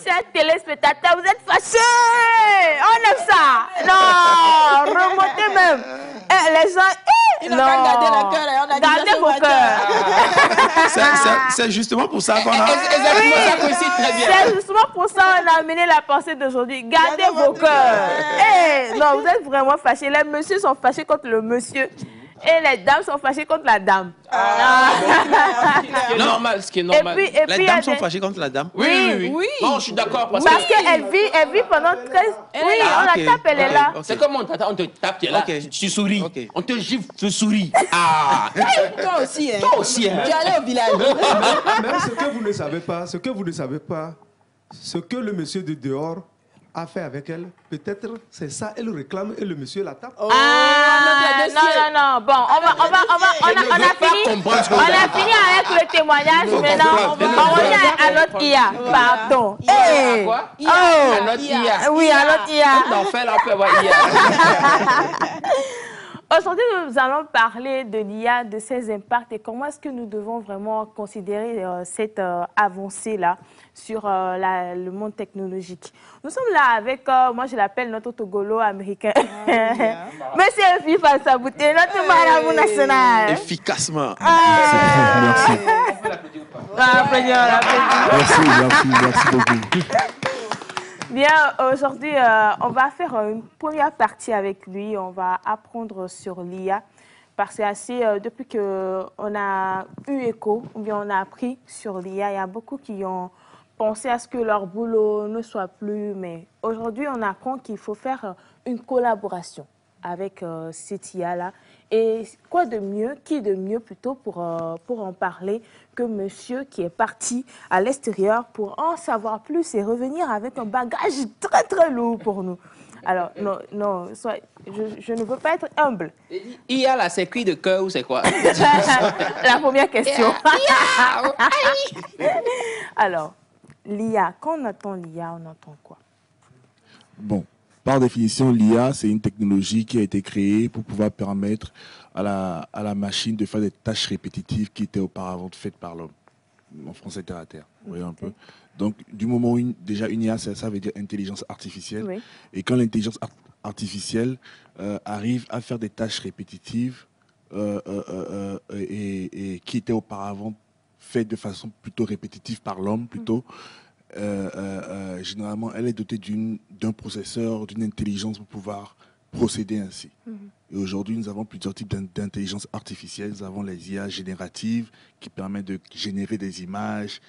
Chers téléspectateurs, vous êtes fâchés. On aime ça. Non, remontez même. Eh, les gens, ils n'ont pas gardé le cœur. On a gardez vos cœurs. C'est justement pour ça qu'on a... C'est justement pour ça qu'on a amené la pensée d'aujourd'hui. Gardez vos cœurs. Eh, non, vous êtes vraiment fâchés. Les messieurs sont fâchés contre le monsieur. Et les dames sont fâchées contre la dame. Ce qui est normal, ce qui est normal. Et puis, les dames sont fâchées contre la dame? Oui. Non, je suis d'accord. Parce qu'elle vit pendant 13... Oui, on la tape, elle est là. C'est comme on te tape, tu es là, tu souris. On te gifle, tu souris. Toi aussi, hein. Toi aussi, hein. Tu es allé au village. Même ce que vous ne savez pas, ce que le monsieur de dehors a fait avec elle, peut-être c'est ça, elle réclame et le monsieur la tape. Non. Bon, on a fini avec le témoignage. Maintenant, on revient à l'autre IA. Pardon. À notre IA. Oui, à l'autre IA. On fait la peur à IA. Aujourd'hui, nous allons parler de l'IA, de ses impacts et comment est-ce que nous devons vraiment considérer cette avancée-là sur le monde technologique. Nous sommes là avec, moi je l'appelle notre Togolo américain, Monsieur FIFA Sabouté, notre marabout national. Efficacement. Merci. Merci beaucoup. Bien, aujourd'hui, on va faire une première partie avec lui. On va apprendre sur l'IA parce que depuis qu'on a eu écho, ou bien on a appris sur l'IA, il y a beaucoup qui ont pensé à ce que leur boulot ne soit plus. Mais aujourd'hui, on apprend qu'il faut faire une collaboration avec cette IA-là. Et quoi de mieux, qui de mieux plutôt pour en parler que monsieur qui est parti à l'extérieur pour en savoir plus et revenir avec un bagage très très lourd pour nous. Alors, non, je ne veux pas être humble. IA là, c'est cri de cœur ou c'est quoi? La première question. Alors, l'IA, quand on entend l'IA, on entend quoi? Bon. Par définition, l'IA, c'est une technologie qui a été créée pour pouvoir permettre à la machine de faire des tâches répétitives qui étaient auparavant faites par l'homme. En français, terre à terre. Vous voyez un peu. Donc, du moment où déjà une IA, ça veut dire intelligence artificielle. Oui. Et quand l'intelligence artificielle arrive à faire des tâches répétitives et qui étaient auparavant faites de façon plutôt répétitive par l'homme, plutôt, généralement, elle est dotée d'un processeur, d'une intelligence pour pouvoir procéder ainsi. Et aujourd'hui, nous avons plusieurs types d'intelligence artificielle. Nous avons les IA génératives qui permettent de générer des images,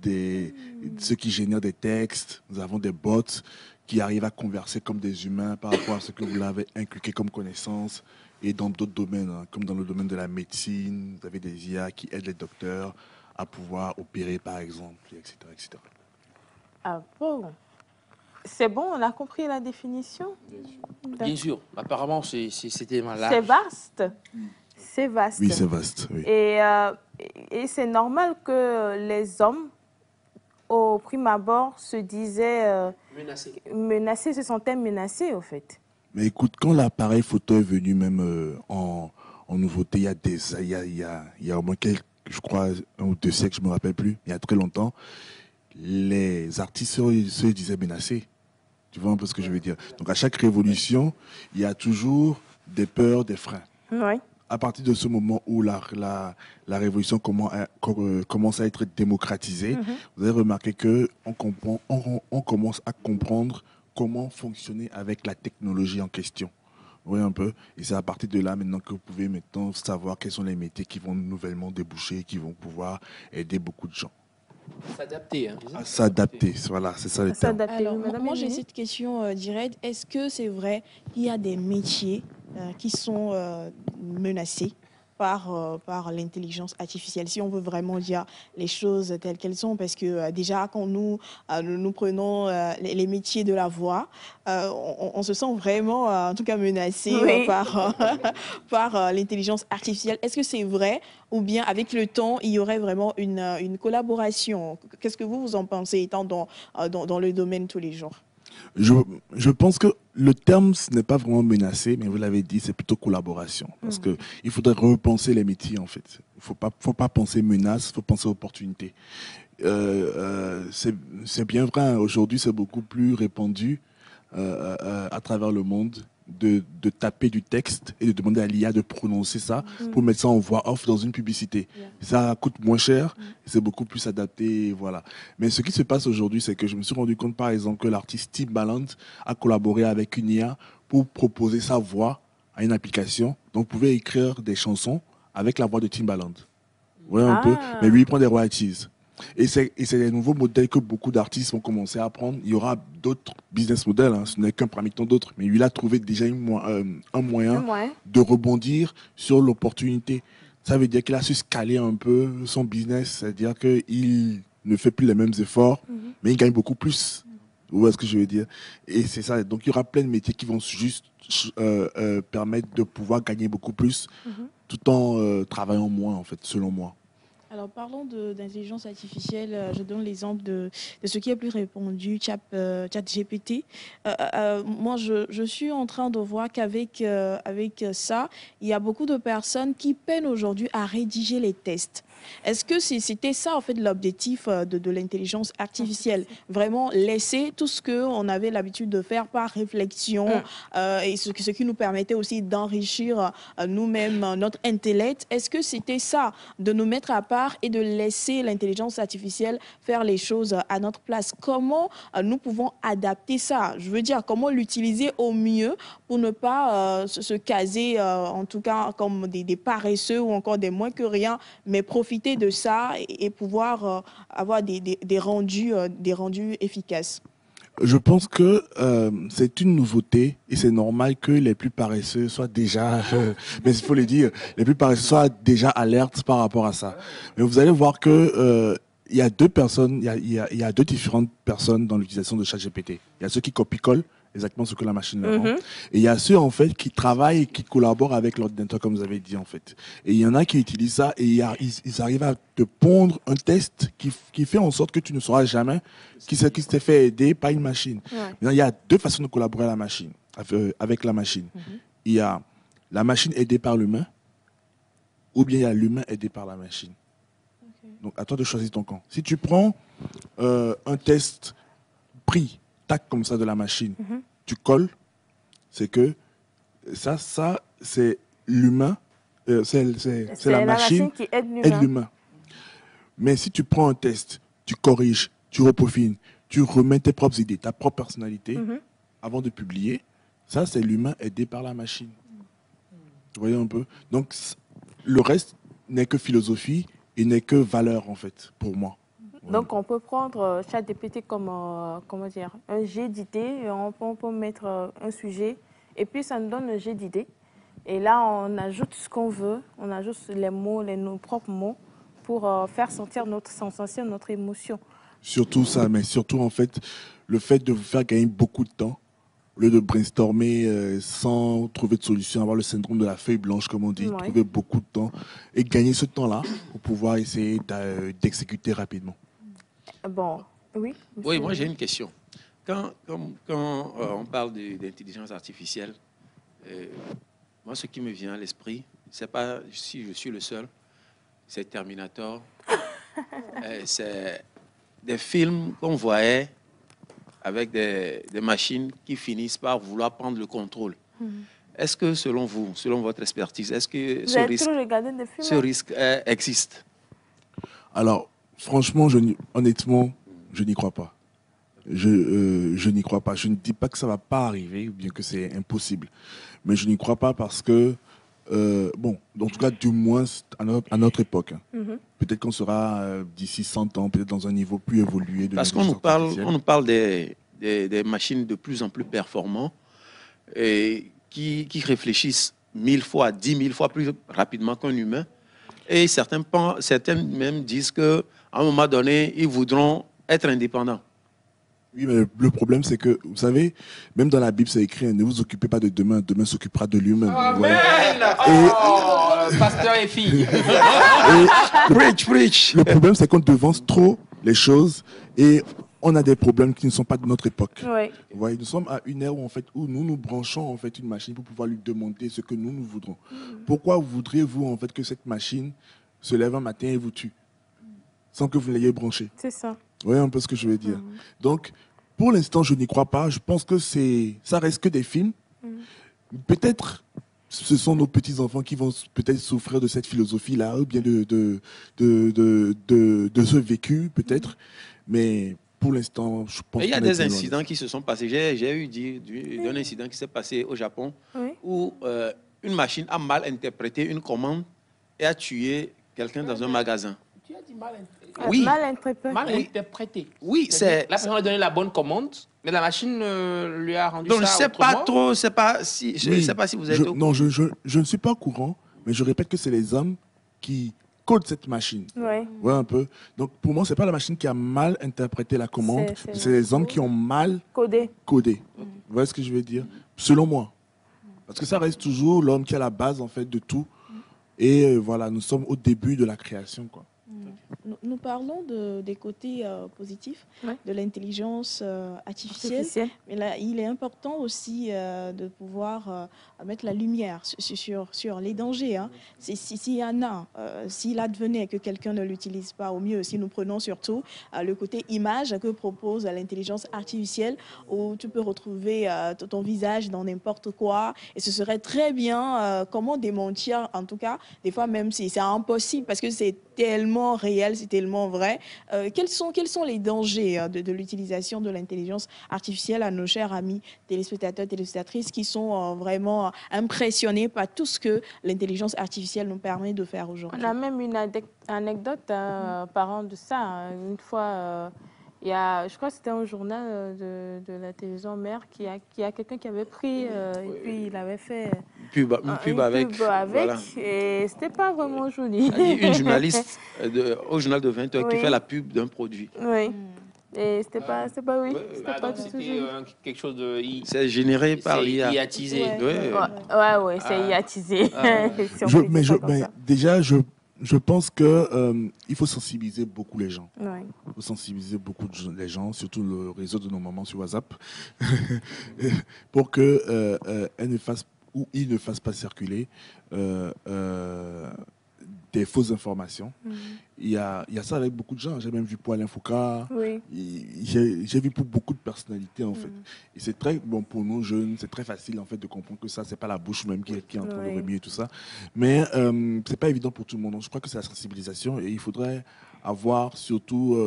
ceux qui génèrent des textes. Nous avons des bots qui arrivent à converser comme des humains par rapport à ce que vous l'avez inculqué comme connaissance. Et dans d'autres domaines, hein, comme dans le domaine de la médecine, vous avez des IA qui aident les docteurs à pouvoir opérer, par exemple, etc., etc. Ah bon? C'est bon, on a compris la définition? Bien sûr. Apparemment, c'était malade. C'est vaste. C'est vaste. Oui, c'est vaste. Oui. Et c'est normal que les hommes, au prime abord, se disaient menacés, se sentaient menacés, au fait. Mais écoute, quand l'appareil photo est venu même en nouveauté, il y a au moins je crois, 1 ou 2 siècles, je ne me rappelle plus, il y a très longtemps, les artistes se disaient menacés. Tu vois un peu ce que je veux dire? Donc à chaque révolution, il y a toujours des peurs, des freins. Oui. À partir de ce moment où la révolution commence à être démocratisée, vous avez remarqué qu'on commence à comprendre comment fonctionner avec la technologie en question. Vous voyez un peu? Et c'est à partir de là maintenant que vous pouvez maintenant savoir quels sont les métiers qui vont nouvellement déboucher, qui vont pouvoir aider beaucoup de gens. S'adapter. Hein, s'adapter, voilà, c'est ça le terme. Alors, moi j'ai cette question directe. Est-ce que c'est vrai qu'il y a des métiers qui sont menacés par l'intelligence artificielle, si on veut vraiment dire les choses telles qu'elles sont, parce que déjà quand nous prenons les métiers de la voix, on se sent vraiment, en tout cas, menacé par l'intelligence artificielle. Est-ce que c'est vrai, ou bien avec le temps, il y aurait vraiment une collaboration? Qu'est-ce que vous en pensez, étant dans le domaine tous les jours? Je pense que le terme, ce n'est pas vraiment menacé, mais vous l'avez dit, c'est plutôt collaboration. Parce qu'il faudrait repenser les métiers, en fait. Il ne faut pas penser menace, il faut penser opportunité. c'est bien vrai. Aujourd'hui, c'est beaucoup plus répandu à travers le monde de taper du texte et de demander à l'IA de prononcer ça pour mettre ça en voix off dans une publicité. Ça coûte moins cher, c'est beaucoup plus adapté, voilà. Mais ce qui se passe aujourd'hui, c'est que je me suis rendu compte, par exemple, que l'artiste Timbaland a collaboré avec une IA pour proposer sa voix à une application. Donc, vous pouvez écrire des chansons avec la voix de Timbaland. Vous voyez un peu, mais lui, il prend des royalties. Et c'est des nouveaux modèles que beaucoup d'artistes vont commencer à apprendre. Il y aura d'autres business models, hein, ce n'est qu'un parmi tant d'autres. Mais lui, il a trouvé déjà un moyen de rebondir sur l'opportunité. Ça veut dire qu'il a su scaler un peu son business, c'est-à-dire qu'il ne fait plus les mêmes efforts, mais il gagne beaucoup plus. Vous voyez ce que je veux dire? Et c'est ça. Donc, il y aura plein de métiers qui vont juste permettre de pouvoir gagner beaucoup plus tout en travaillant moins, en fait, selon moi. Alors, parlons d'intelligence artificielle. Je donne l'exemple de ce qui est plus répandu, ChatGPT. Moi, je suis en train de voir qu'avec avec ça, il y a beaucoup de personnes qui peinent aujourd'hui à rédiger les tests. Est-ce que c'était ça, en fait, l'objectif de l'intelligence artificielle? Vraiment laisser tout ce qu'on avait l'habitude de faire par réflexion et ce qui nous permettait aussi d'enrichir nous-mêmes notre intellect. Est-ce que c'était ça, de nous mettre à part et de laisser l'intelligence artificielle faire les choses à notre place? Comment nous pouvons adapter ça? Je veux dire, comment l'utiliser au mieux pour ne pas se caser, en tout cas, comme des paresseux ou encore des moins que rien, mais profiter de ça et pouvoir avoir des rendus efficaces. Je pense que c'est une nouveauté et c'est normal que les plus paresseux soient déjà, mais il faut le dire, les plus paresseux soient déjà alertes par rapport à ça. Mais vous allez voir que il y a deux personnes, il y a deux différentes personnes dans l'utilisation de ChatGPT. Il y a ceux qui copient-collent exactement ce que la machine leur rend. Et il y a ceux, en fait, qui travaillent et qui collaborent avec l'ordinateur, comme vous avez dit, en fait. Et il y en a qui utilisent ça et ils arrivent à te pondre un test qui fait en sorte que tu ne sauras jamais qui s'est fait aider par une machine. Maintenant, il y a deux façons de collaborer avec la machine. Il y a la machine aidée par l'humain ou bien il y a l'humain aidé par la machine. Donc, à toi de choisir ton camp. Si tu prends un test pris comme ça de la machine, tu colles, c'est que ça c'est l'humain, c'est la machine qui aide l'humain. Mais si tu prends un test, tu corriges, tu repeaufines, tu remets tes propres idées, ta propre personnalité avant de publier, ça c'est l'humain aidé par la machine. Vous voyez un peu? Donc le reste n'est que philosophie et n'est que valeur en fait pour moi. Donc, on peut prendre ChatGPT comme comment dire, un jet d'idées, on peut mettre un sujet, et puis ça nous donne un jet d'idées. Et là, on ajoute ce qu'on veut, on ajoute les mots, nos propres mots, pour faire sentir notre sensation, notre émotion. Surtout ça, mais surtout, en fait, le fait de vous faire gagner beaucoup de temps, au lieu de brainstormer sans trouver de solution, avoir le syndrome de la feuille blanche, comme on dit, trouver beaucoup de temps, et gagner ce temps-là pour pouvoir essayer d'exécuter rapidement. Bon, oui. Oui, moi j'ai une question. Quand on parle d'intelligence artificielle, moi ce qui me vient à l'esprit, c'est pas si je suis le seul, c'est Terminator. C'est des films qu'on voyait avec des machines qui finissent par vouloir prendre le contrôle. Est-ce que selon vous, selon votre expertise, est-ce que ce risque existe? Alors, franchement, honnêtement, je n'y crois pas. Je n'y crois pas. Je ne dis pas que ça ne va pas arriver ou bien que c'est impossible. Mais je n'y crois pas parce que, bon, en tout cas, du moins à notre époque. Peut-être qu'on sera d'ici 100 ans, peut-être dans un niveau plus évolué. Parce qu'on nous parle des machines de plus en plus performantes et qui réfléchissent 1000 fois, 10 000 fois plus rapidement qu'un humain. Et certains même disent qu'à un moment donné, ils voudront être indépendants. Oui, mais le problème, c'est que, vous savez, même dans la Bible, c'est écrit, ne vous occupez pas de demain, demain s'occupera de lui-même. Pasteur et fille. Preach. Le problème, c'est qu'on devance trop les choses et on a des problèmes qui ne sont pas de notre époque. Vous voyez, nous sommes à une ère où nous nous branchons en fait une machine pour pouvoir lui demander ce que nous voudrons. Pourquoi voudriez-vous en fait que cette machine se lève un matin et vous tue? sans que vous l'ayez branché. C'est ça. Vous voyez un peu ce que je veux dire. Donc, pour l'instant, je n'y crois pas. Je pense que ça reste que des films. Peut-être, ce sont nos petits-enfants qui vont peut-être souffrir de cette philosophie-là, ou bien de ce vécu, peut-être. Mais pour l'instant, je pense Il y a qu'on des été loin. incidents qui se sont passés. J'ai eu d'un incident qui s'est passé au Japon Oui. où une machine a mal interprété une commande et a tué quelqu'un dans un magasin. Tu as dit mal interprété. Oui. Mal interprété. Mal interprété. Oui, La personne a donné la bonne commande, mais la machine lui a rendu Donc, je ça ne sais autrement. pas trop, je ne sais pas si vous êtes au Non, je ne suis pas au courant, mais je répète que c'est les hommes qui codent cette machine. Oui. Ouais, un peu. Donc, pour moi, c'est pas la machine qui a mal interprété la commande, c'est les hommes qui ont mal Codé. codé. Vous voyez ce que je veux dire? Selon moi. Parce que ça reste toujours l'homme qui est à la base, en fait, de tout. Et voilà, nous sommes au début de la création, quoi. Nous parlons des côtés positifs Ouais. de l'intelligence artificielle. Mais là, il est important aussi de pouvoir mettre la lumière sur les dangers. Hein. S'il y en a, s'il advenait que quelqu'un ne l'utilise pas au mieux, si nous prenons surtout le côté image que propose l'intelligence artificielle, où tu peux retrouver ton visage dans n'importe quoi, et ce serait très bien comment démentir, en tout cas, des fois même si c'est impossible, parce que c'est tellement réel, c'est tellement vrai. Quels sont les dangers de l'utilisation de l'intelligence artificielle à nos chers amis téléspectateurs, téléspectatrices qui sont vraiment impressionnés par tout ce que l'intelligence artificielle nous permet de faire aujourd'hui? On a même une anecdote parlant de ça. Une fois, il y a, je crois que c'était un journal de la télévision mère qui a quelqu'un qui avait pris et puis il avait fait une pub avec. Voilà. Et c'était pas vraiment joli. Une journaliste au journal de 20 heures qui Oui. fait la pub d'un produit. Oui. Et c'était pas du tout C'était joli. quelque chose de... C'est généré par l'IA. IAtisé. Ouais, c'est hiatisé. Si on peut dire ça comme ça. Déjà, je pense que il faut sensibiliser beaucoup les gens. Ouais. Il faut sensibiliser beaucoup les gens, surtout le réseau de nos mamans sur WhatsApp, pour que elles ne fassent ou ils ne fassent pas circuler des fausses informations. Il y a ça avec beaucoup de gens. J'ai même vu pour Alain Foucault. Oui. J'ai vu pour beaucoup de personnalités, en fait. Et c'est très bon pour nous jeunes, c'est très facile, en fait, de comprendre que ça, c'est pas la bouche même qui est en train de remuer et tout ça. Mais c'est pas évident pour tout le monde. Donc, je crois que c'est la sensibilisation et il faudrait avoir surtout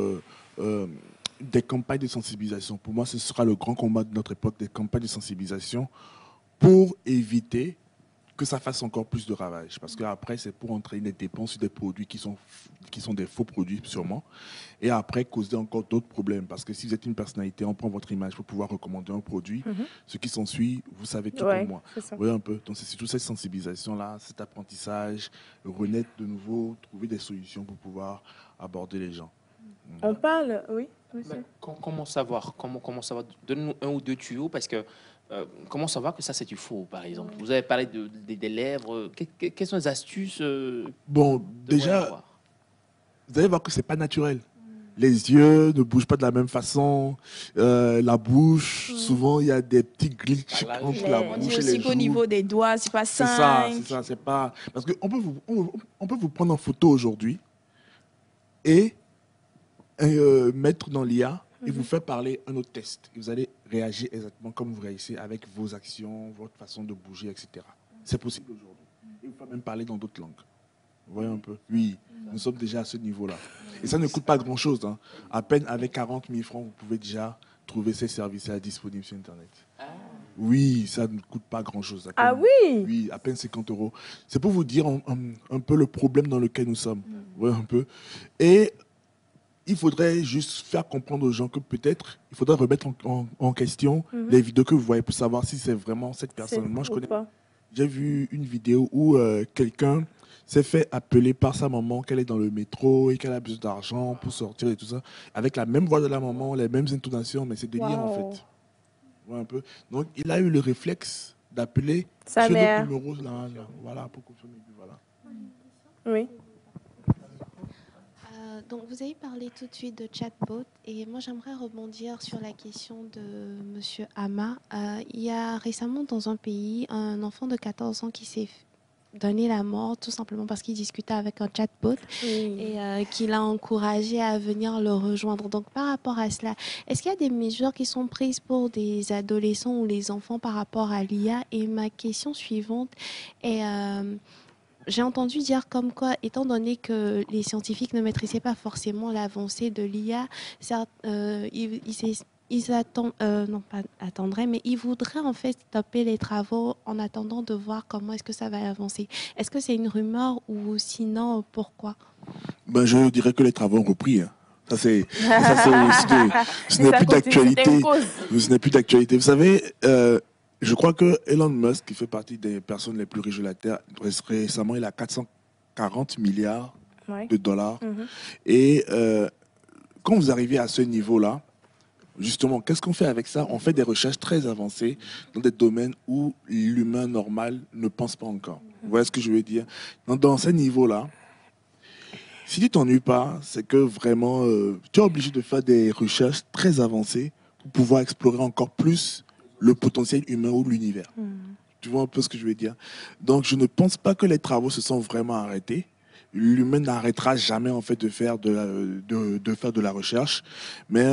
des campagnes de sensibilisation. Pour moi, ce sera le grand combat de notre époque, des campagnes de sensibilisation pour éviter que ça fasse encore plus de ravages. Parce qu'après, c'est pour entraîner des dépenses sur des produits qui sont des faux produits, sûrement. Et après, causer encore d'autres problèmes. Parce que si vous êtes une personnalité, on prend votre image pour pouvoir recommander un produit. Ce qui s'ensuit, vous savez tout comme moi. Vous voyez un peu. Donc, c'est surtout cette sensibilisation-là, cet apprentissage, renaître de nouveau, trouver des solutions pour pouvoir aborder les gens. On parle, oui. Comment savoir? Donne-nous un ou deux tuyaux, parce que comment savoir que ça c'est du faux, par exemple? Vous avez parlé des lèvres. Quelles sont les astuces? Bon, déjà, vous allez voir que c'est pas naturel. Les yeux ne bougent pas de la même façon. La bouche, souvent il y a des petits glitches entre la On bouche dit et aussi les qu'au joues. niveau des doigts, c'est pas C'est simple. ça, c'est pas... Parce qu'on peut vous prendre en photo aujourd'hui et mettre dans l'IA et vous faire parler un autre test. Et vous allez réagir exactement comme vous réagissez avec vos actions, votre façon de bouger, etc. C'est possible aujourd'hui. Et vous pouvez même parler dans d'autres langues. Vous voyez un peu? Oui, nous sommes déjà à ce niveau-là. Et ça ne coûte pas grand-chose. Hein. À peine avec 40 000 francs, vous pouvez déjà trouver ces services-là disponibles sur Internet. Oui, ça ne coûte pas grand-chose. Ah oui? Oui, à peine 50 €. C'est pour vous dire un peu le problème dans lequel nous sommes. Vous voyez un peu? Et il faudrait juste faire comprendre aux gens que peut-être il faudrait remettre en question les vidéos que vous voyez pour savoir si c'est vraiment cette personne. Moi, j'ai vu une vidéo où quelqu'un s'est fait appeler par sa maman qu'elle est dans le métro et qu'elle a besoin d'argent pour sortir et tout ça, avec la même voix de la maman, les mêmes intonations, mais c'est délire en fait. Ouais, un peu. Donc, il a eu le réflexe d'appeler sa mère. Notre numéro, là, voilà, pour confirmer. Voilà. Oui. Donc, vous avez parlé tout de suite de chatbot et moi, j'aimerais rebondir sur la question de Monsieur Ama. Il y a récemment dans un pays un enfant de 14 ans qui s'est donné la mort tout simplement parce qu'il discutait avec un chatbot et qu'il a encouragé à venir le rejoindre. Donc, par rapport à cela, est-ce qu'il y a des mesures qui sont prises pour des adolescents ou les enfants par rapport à l'IA? Et ma question suivante est... j'ai entendu dire comme quoi, étant donné que les scientifiques ne maîtrisaient pas forcément l'avancée de l'IA, non pas attendraient, mais ils voudraient en fait stopper les travaux en attendant de voir comment est-ce que ça va avancer. Est-ce que c'est une rumeur ou sinon pourquoi? Ben, je dirais que les travaux ont repris. Hein. Ce n'est plus d'actualité. Ce n'est plus d'actualité. Vous savez, je crois que Elon Musk, qui fait partie des personnes les plus riches de la Terre, récemment, il a 440 milliards de dollars. Et quand vous arrivez à ce niveau-là, justement, qu'est-ce qu'on fait avec ça? On fait des recherches très avancées dans des domaines où l'humain normal ne pense pas encore. Vous voyez ce que je veux dire? Dans ces niveaux-là, si tu t'ennuies pas, c'est que vraiment, tu es obligé de faire des recherches très avancées pour pouvoir explorer encore plus le potentiel humain ou l'univers. Tu vois un peu ce que je veux dire? Donc, je ne pense pas que les travaux se sont vraiment arrêtés. L'humain n'arrêtera jamais en fait de faire de la recherche, mais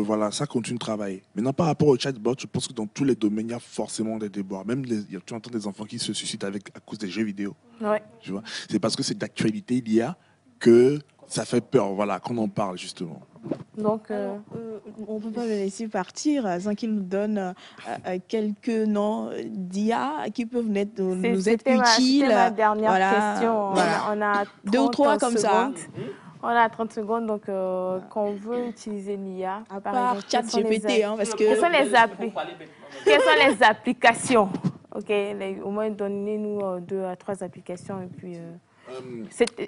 voilà, ça continue de travailler. Maintenant, par rapport au chatbot, je pense que dans tous les domaines, il y a forcément des déboires. Même tu entends des enfants qui se suicident à cause des jeux vidéo. Ouais. Tu vois, c'est parce que c'est d'actualité il y a que ça fait peur, voilà, qu'on en parle justement. Donc, on ne peut pas le laisser partir sans qu'il nous donne quelques noms d'IA qui peuvent nous être utiles. C'était ma dernière question. Voilà. On a 30 2 ou 3 comme ça. On a 30 secondes, donc quand on veut utiliser l'IA, À par part exemple, ChatGPT, parce que... quelles sont les applications? Ok, au moins donnez-nous 2 à 3 applications et puis...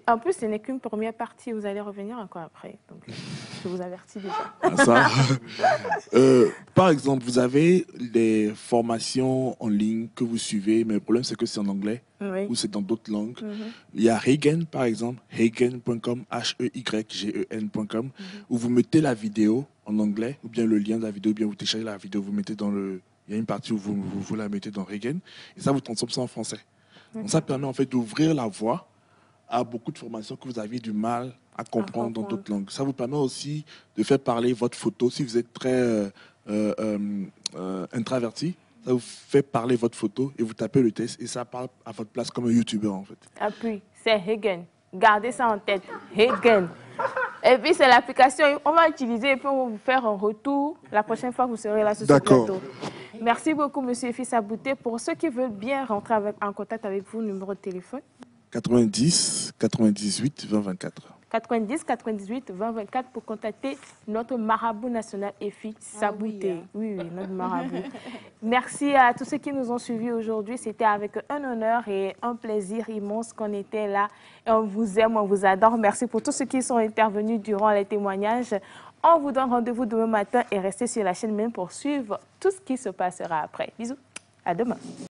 en plus, ce n'est qu'une première partie. Vous allez revenir encore après. Donc, je vous avertis déjà. Par exemple, vous avez des formations en ligne que vous suivez, mais le problème, c'est que c'est en anglais ou c'est dans d'autres langues. Il y a Heygen, par exemple, heygen.com, Heygen.com, où vous mettez la vidéo en anglais, ou bien le lien de la vidéo, ou bien vous téléchargez la vidéo, vous mettez dans le... Il y a une partie où vous la mettez dans Heygen, et ça vous transforme ça en français. Donc, ça permet en fait d'ouvrir la voie à beaucoup de formations que vous aviez du mal à comprendre dans d'autres langues. Ça vous permet aussi de faire parler votre photo. Si vous êtes très introverti, ça vous fait parler votre photo et vous tapez le test et ça parle à votre place comme un YouTuber en fait. Appui, c'est Heygen. Gardez ça en tête. Heygen. Et puis c'est l'application, on va utiliser et puis on va vous faire un retour la prochaine fois que vous serez là sur ce plateau. Merci beaucoup, monsieur Fissa Bouté. Pour ceux qui veulent bien rentrer en contact avec vous, numéro de téléphone 90 98 20 24. 90 98 20 24 pour contacter notre marabout national Fissa Bouté. Oui, notre marabout. Merci à tous ceux qui nous ont suivis aujourd'hui. C'était avec un honneur et un plaisir immense qu'on était là. Et on vous aime, on vous adore. Merci pour tous ceux qui sont intervenus durant les témoignages. On vous donne rendez-vous demain matin et restez sur la chaîne même pour suivre tout ce qui se passera après. Bisous, à demain.